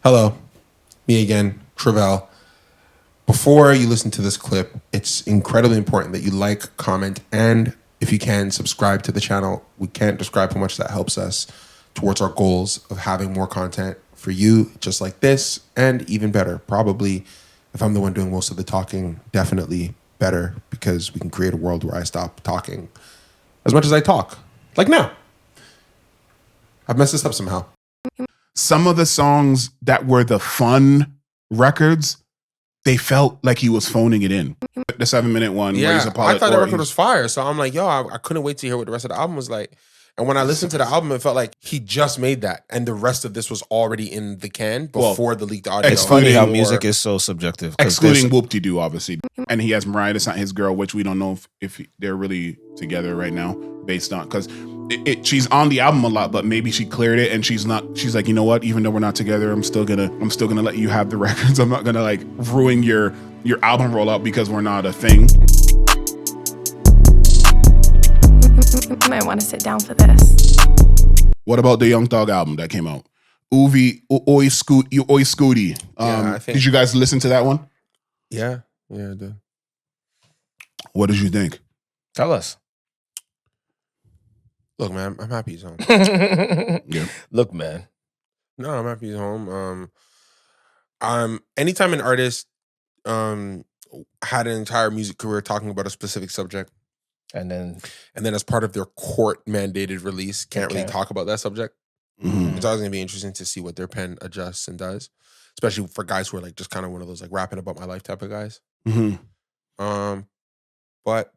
Hello, me again, Travell. Before you listen to this clip, it's incredibly important that you like, comment, and if you can, subscribe to the channel. We can't describe how much that helps us towards our goals of having more content for you, just like this, and even better. Probably, if I'm the one doing most of the talking, definitely better, because we can create a world where I stop talking as much as I talk. Like now. I've messed this up somehow. Some of the songs that were the fun records, they felt like he was phoning it in. The 7-minute one, where he's a pilot. I thought the record was fire, so I'm like, yo, I couldn't wait to hear what the rest of the album was like. And when I listened to the album, it felt like he just made that, and the rest of this was already in the can before the leaked audio. It's funny how music is so subjective. Excluding Whoop-De-Doo, obviously. And he has Mariah, that's not his girl, which we don't know if they're really together right now, based on, because she's on the album a lot, but maybe she cleared it and she's like, you know what, even though we're not together, I'm still gonna let you have the records. I'm not gonna like ruin your album rollout because we're not a thing. You might want to sit down for this. What about the Young Thug album that came out? UY Scuti. Did you guys listen to that one? Yeah, I did. What did you think? Tell us. Look, man, I'm happy he's home. Yeah. Look, man. No, I'm happy he's home. Anytime an artist had an entire music career talking about a specific subject, and then as part of their court mandated release, can't really talk about that subject. Mm-hmm. It's always gonna be interesting to see what their pen adjusts and does, especially for guys who are like just kind of one of those like rapping about my life type of guys. Mm-hmm. But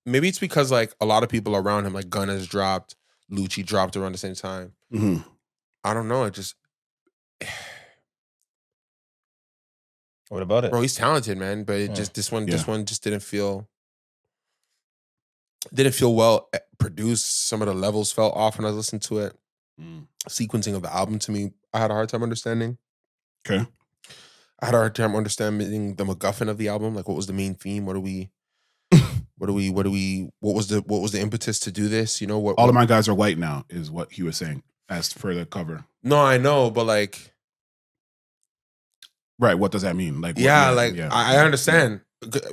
maybe it's because like a lot of people around him, like Gunna's dropped, Lucci dropped around the same time. Mm-hmm. I don't know. It just, what about it? bro, he's talented, man. But it just this one just didn't feel well produced. Some of the levels felt off when I listened to it. Sequencing of the album, to me, I had a hard time understanding. Okay. I had a hard time understanding the MacGuffin of the album. Like, what was the main theme? What was the impetus to do this? You know, all of my guys are white now, is what he was saying as for the cover. No, I know, but like, right, what does that mean? Like, I understand.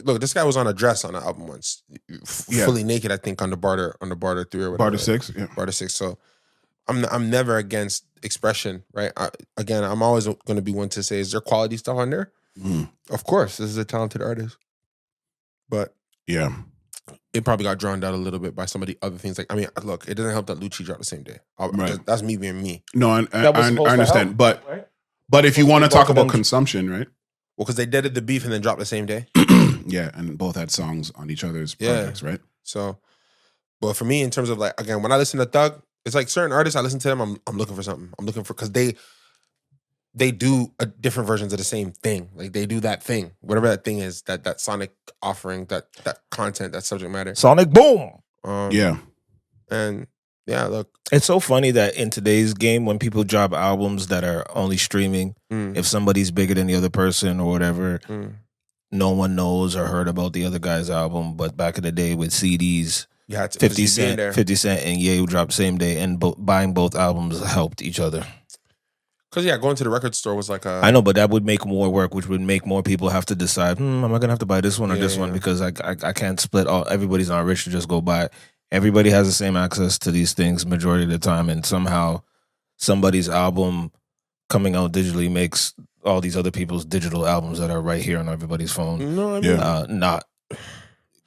Look, this guy was on a dress on the album once, fully naked, I think, on the Barter 3 or whatever. Barter 6, yeah. Barter 6. So I'm never against expression, right? I'm always going to be one to say, is there quality stuff on there? Of course, this is a talented artist, but yeah, it probably got drowned out a little bit by some of the other things. Like, I mean, look, it doesn't help that Lucci dropped the same day. Right. That's me being me. No, I understand, but if you want to talk about consumption, right? Well, because they deaded the beef and then dropped the same day. Yeah, and both had songs on each other's projects, right? So, but for me, in terms of like, again, when I listen to Thug, it's like certain artists, I listen to them, I'm looking for something. I'm looking for, because they do different versions of the same thing. Like, they do that thing, whatever that thing is, that sonic offering, that content, that subject matter. Sonic boom. Yeah. And yeah, look. It's so funny that in today's game, when people drop albums that are only streaming, if somebody's bigger than the other person or whatever, no one knows or heard about the other guy's album. But back in the day with CDs, you had to, 50 Cent and Ye dropped same day, and buying both albums helped each other. Because going to the record store was like I know, but that would make more work, which would make more people have to decide, am I going to have to buy this one or this one? Because I can't split all. Everybody's not rich to just go buy it. Everybody has the same access to these things majority of the time, and somehow somebody's album coming out digitally makes all these other people's digital albums that are right here on everybody's phone not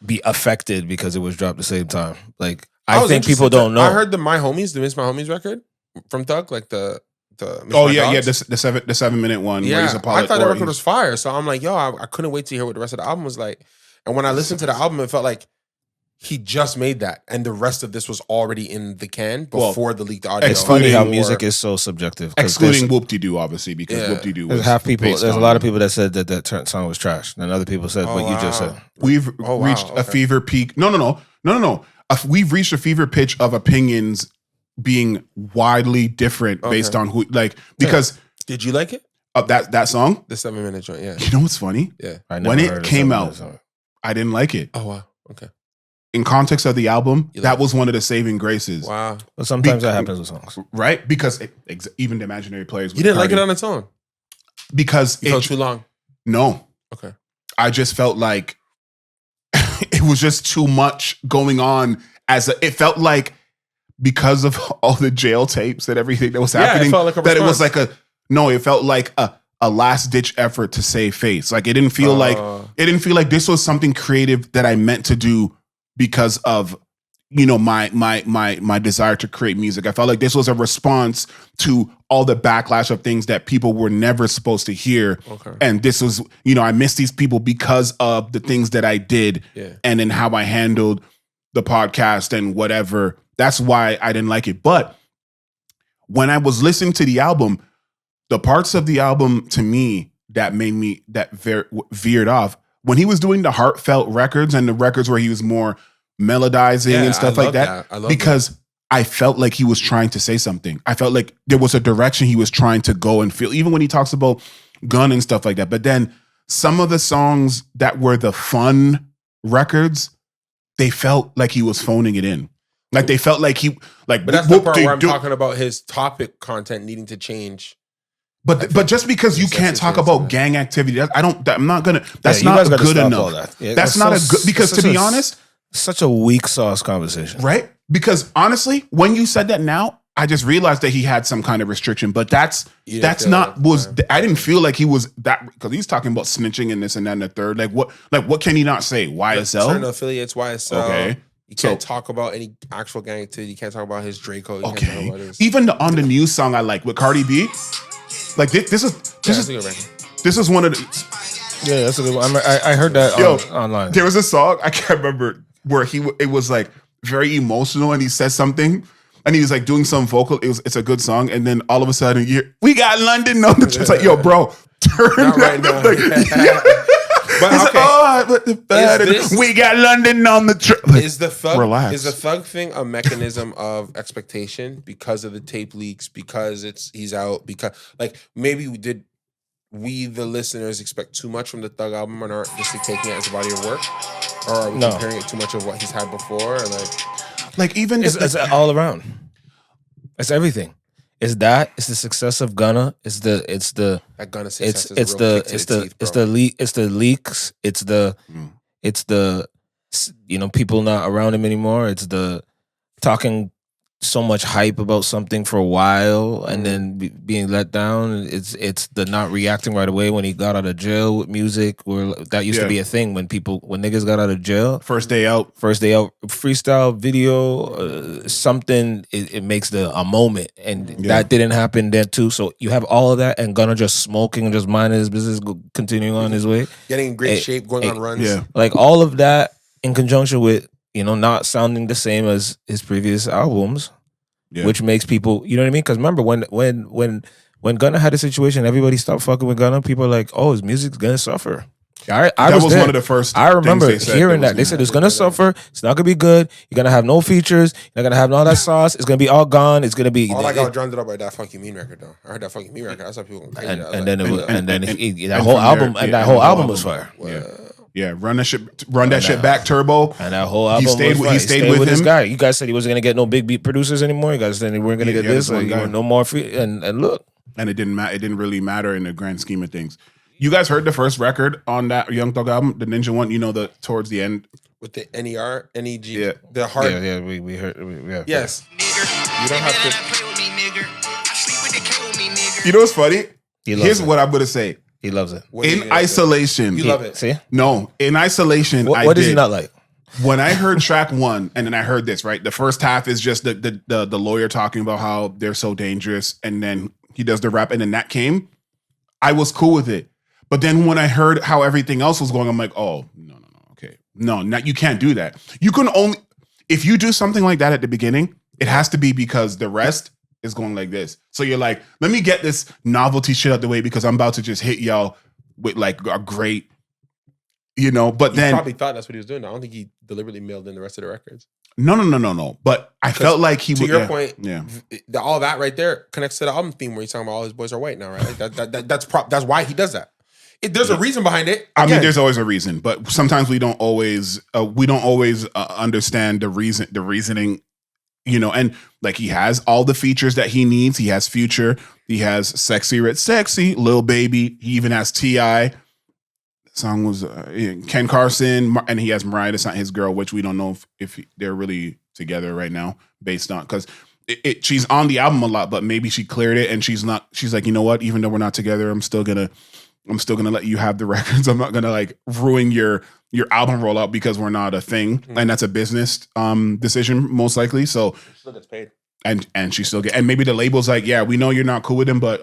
be affected because it was dropped the same time. Like, I think people don't know. I heard the My Homies record from Thug, like the the 7-minute one. Yeah, where he's a pilot, I thought the record was fire, so I'm like, yo, I couldn't wait to hear what the rest of the album was like. And when I listened to the album, it felt like he just made that, and the rest of this was already in the can before the leaked audio. It's funny how music is so subjective. Excluding Whoop-De-Doo, obviously, because Whoop-De-Doo was there's a lot of people that said that song was trash, and other people said what you just said. We've reached a fever peak. No. We've reached a fever pitch of opinions being widely different based on who, like, because. Did you like it? That song? The 7-minute joint, yeah. You know what's funny? Yeah. When it came out, I didn't like it. Oh, wow. Okay. in context of the album, You that like- was one of the saving graces. Wow. But sometimes that happens with songs. Right? Because even the Imaginary Players. You didn't like it on its own? Because You felt too long? No. Okay. I just felt like it was just too much going on. It felt like because of all the jail tapes and everything that was happening, it felt like a that it was response. it felt like a last ditch effort to save face. Like it didn't feel like this was something creative that I meant to do because of my desire to create music. I felt like this was a response to all the backlash of things that people were never supposed to hear. Okay. And this was, I miss these people because of the things that I did and then how I handled the podcast and whatever. That's why I didn't like it. But when I was listening to the album, the parts of the album to me that veered off, when he was doing the Heartfelt records and the records where he was more melodizing and stuff like that, because I felt like he was trying to say something. I felt like there was a direction he was trying to go and feel, even when he talks about gun and stuff like that. But then some of the songs that were the fun records, they felt like he was phoning it in. Like they felt like But that's the part where I'm talking about his topic content needing to change. But just because you can't talk about gang activity, I'm not gonna. That's not not good enough. That's not a good, because to be honest, such a weak sauce conversation, right? Because honestly, when you said that now, I just realized that he had some kind of restriction. But that's not I didn't feel like he was that, because he's talking about snitching and this and that and the third. Like what can he not say? YSL, Certain affiliates, YSL. Okay. You can't talk about any actual gang activity. You can't talk about his Draco. You can't talk about his... Even the On the News song I like with Cardi B. Like this is one of the. Yeah, that's a good one. I heard that online. There was a song, I can't remember, where it was like very emotional and he said something and he was like doing some vocal. It's a good song, and then all of a sudden we got London on the trip. It's like, yo, bro, turn not right now. But we got London on the trip. Like, is the thug relax. Is the thug thing a mechanism of expectation because of the tape leaks? Because he's out? Because like maybe we the listeners expect too much from the Thug album and aren't just taking it as a body of work, or are we comparing it too much of what he's had before? Or like even it's all around. It's everything. It's that. It's the success of Gunna. It's the that Gunna success. It's the leaks. It's the people not around him anymore. It's the talking so much hype about something for a while and then being let down. It's the not reacting right away when he got out of jail with music. Where that used to be a thing when niggas got out of jail. First day out, freestyle video, something. It makes a moment, and that didn't happen then too. So you have all of that, and Gunna just smoking and just minding his business, continuing on his way, getting in great shape, going on runs. Yeah, like all of that in conjunction with not sounding the same as his previous albums, which makes people, you know what I mean? Because remember when Gunna had a situation, everybody stopped fucking with Gunna. People are like, oh, his music's gonna suffer. I that was there. one of the first. I remember hearing that. They They said it's gonna suffer. It's not gonna be good. You're gonna have no features. You're not gonna have all that sauce. It's gonna be all gone. It's gonna be. All I got drowned out by that Fuck You Mean record though. I heard that Fuck You Mean record. I saw people going crazy. That whole album was fire. Yeah, run that shit back, Turbo. And that whole album he stayed with this him. guy. You guys said he wasn't gonna get no big beat producers anymore. You guys said he weren't gonna get this. Like, no more free. And look, and it didn't matter. It didn't really matter in the grand scheme of things. You guys heard the first record on that Young Thug album, the Ninja one. The towards the end with the NER, NEG, the hard. Yeah, we heard. Yes, you don't have to. You know what's funny? Here's what I'm gonna say. He loves it. In isolation. You love it. See? No, in isolation. What does he not like? When I heard track one, and then I heard this, right? The first half is just the lawyer talking about how they're so dangerous, and then he does the rap, and then that came. I was cool with it. But then when I heard how everything else was going, I'm like, oh, no, okay. No, you can't do that. You can only, if you do something like that at the beginning, it has to be because the rest is going like this. So you're like, let me get this novelty shit out the way because I'm about to just hit y'all with like a great, but then. He probably thought that's what he was doing. I don't think he deliberately mailed in the rest of the records. No. But I felt like he to would. your point, all that right there connects to the album theme where he's talking about all his boys are white now, right? Like that's why he does that. There's a reason behind it. I mean, Again, there's always a reason, but sometimes we don't always understand the reasoning, you know. And like, he has all the features that he needs. He has Future, he has Sexy Rich Sexy, Lil Baby. He even has T.I. Song was Ken Carson, and he has Mariah. That's not his girl, which we don't know if they're really together right now, based on, because she's on the album a lot, but maybe she cleared it and she's not. She's like, you know what? Even though we're not together, I'm still gonna let you have the records. I'm not gonna like ruin your album rollout because we're not a thing, and that's a business decision most likely. So she still gets paid. And she still get, and maybe the label's like, yeah, we know you're not cool with him, but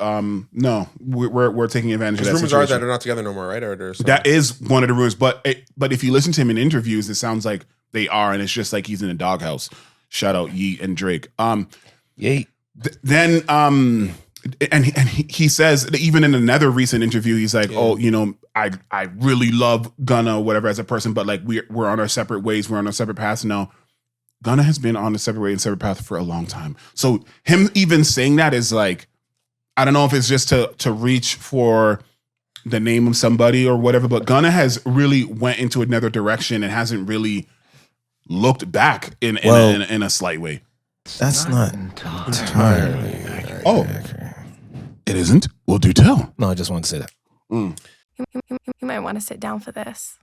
no, we're taking advantage of that. Rumors are that they're not together no more, right? Or that is one of the rumors, but if you listen to him in interviews, it sounds like they are, and it's just like he's in a doghouse. Shout out Yeet and Drake. Yay. Then and he says that even in another recent interview, he's like, oh, you know, I really love Gunna or whatever as a person, but like we're on our separate ways, we're on our separate paths now. Gunna has been on a separate way and separate path for a long time. So him even saying that is like, I don't know if it's just to reach for the name of somebody or whatever, but Gunna has really went into another direction and hasn't really looked back in a slight way. That's not entirely accurate. It isn't? Well, do tell. No, I just wanted to say that. You might want to sit down for this.